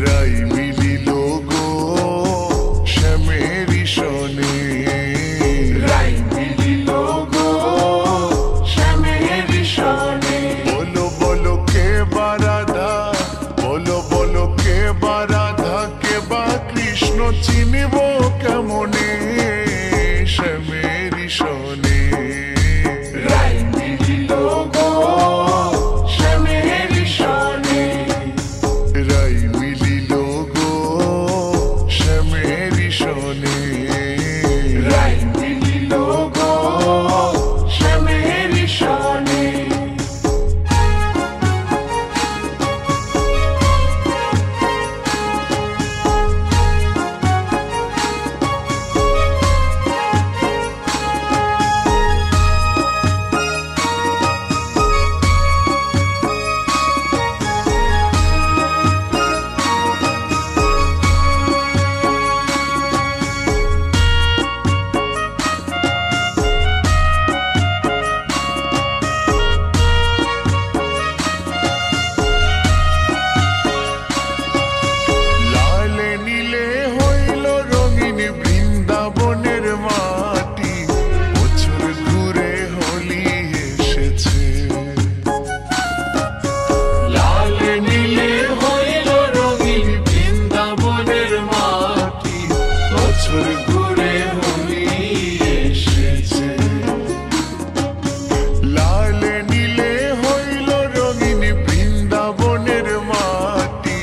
রাই মিলিল গো শ্যামেরি সনে, রাই মিলিল গো শ্যামেরি সনে। বলো বলো কে বা রাধা, বলো বলো কে বা রাধা, কে বা কৃষ্ণ চিনিব কেমনে শ্যামেরি সনে। রাই মিলিল গো শ্যামেরি সনে, রাই মিলিল গো শ্যামেরি সনে, রাই মিলিল গো শ্যামেরি সনে। লালে নীলে হইল রঙিন বৃন্দাবনের মাটি, বছর ঘুরে হোলি এসেছে। লালে নীলে হইল রঙিন বৃন্দাবনের মাটি, বছর ঘুরে হোলি এসেছে। লালে নীলে হইল রঙিন বৃন্দাবনের মাটি,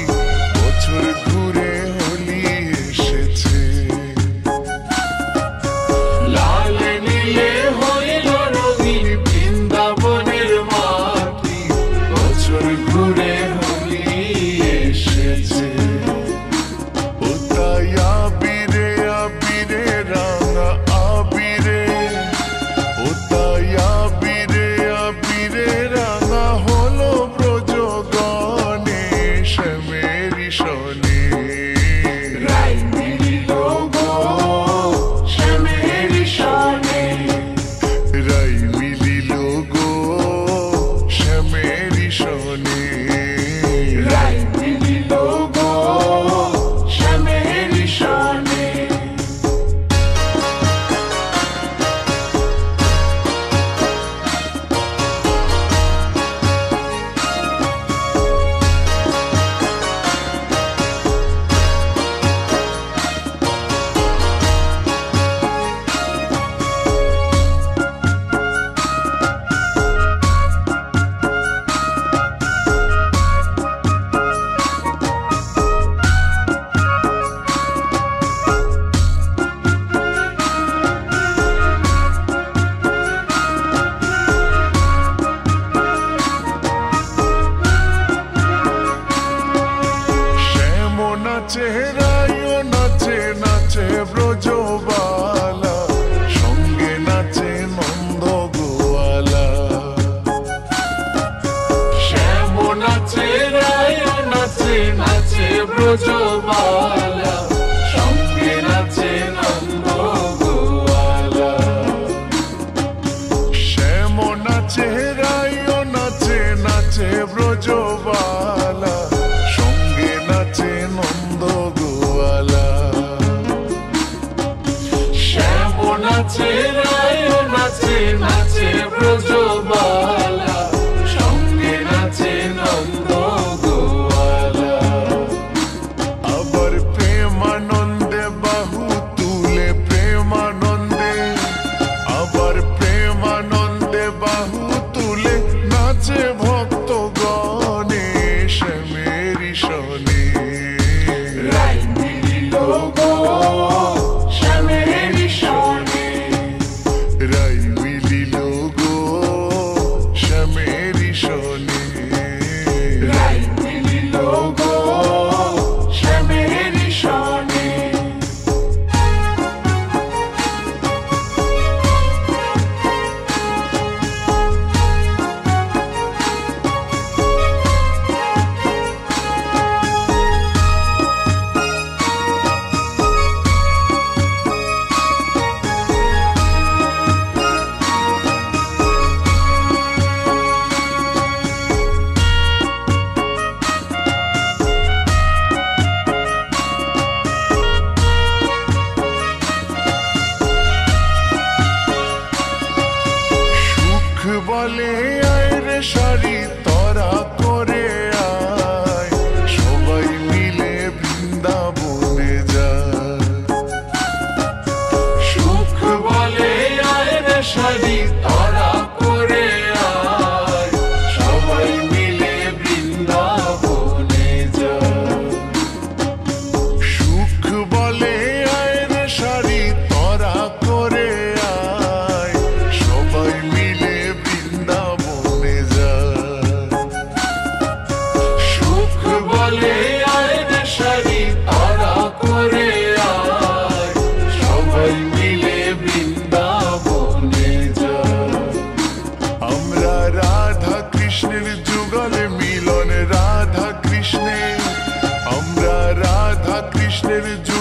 বছর ঘুরে হোলি এসেছে। লালে নীলে হইল রঙিন বৃন্দাবনের মাটি, বছর ঘুরে হোলি এসেছে। ও তাই আবিরে আবিরে রাঙা আবিরে, ও তাই আবিরে আবিরে রাঙা হলো ব্রজগণে শ্যামেরি সনে। রাই মিলিল গো শ্যামেরি সনে, রাই মিলিল গো শ্যামেরি সনে, রাই মিলিল গো শ্যামেরি সনে। শ্যাম নাচে রায়ও নাচে নাচে ব্রজবালা, সঙ্গে নাচে নন্দ গোয়ালা। শ্যাম নাচে রায় নাচে নাচে ব্রজবালা, সঙ্গে নাচে নন্দ গোয়ালা। শ্যাম নাচে রায়ও নাচে নাচে ব্রজবালা, সঙ্গে নাচে নন্দ গোয়ালা। শ্যাম নাচে রায় নাচে নাচে ব্রজবালা, সঙ্গে নাচে নন্দ গোয়ালা। আবার প্রেমানন্দে বাহু তুলে প্রেমানন্দে, আবার প্রেমানন্দে বাহু তুলে নাচে ভক্তগণে শ্যামেরি সনে। রাই মিলিল গো শ্যামেরি সনে, রাই মিলিল গো শ্যামেরি সনে, রাই মিলিল গো শ্যামেরি সনে। সংসারের